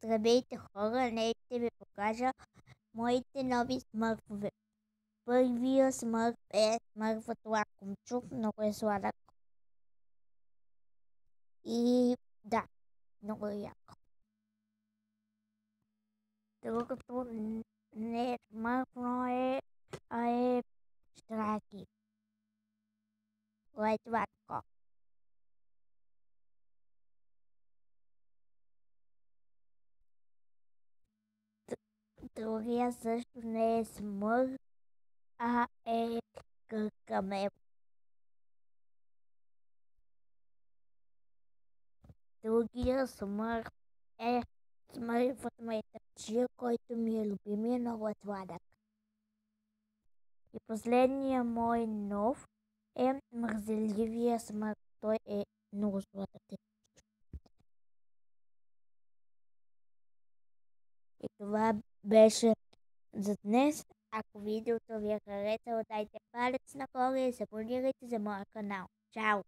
Здравейте, хора! Днес ще ви покажа моите нови смърфове. Първия смърф е смърфът Лакомчук, много е сладък. И да, много е яко. Другото не е смърфно а е Штраки. Кое е това такова? Другия също не е смърф, а е Гъркамел. Другия смърф е смърфът Майтапчия, който ми е любимия, много е сладък. И последния мой нов е мързеливия смърф. Той е много сладък. И това беше за днес. Ако видеото ви е харесало, дайте палец нагоре и се абонирайте за моя канал. Чао!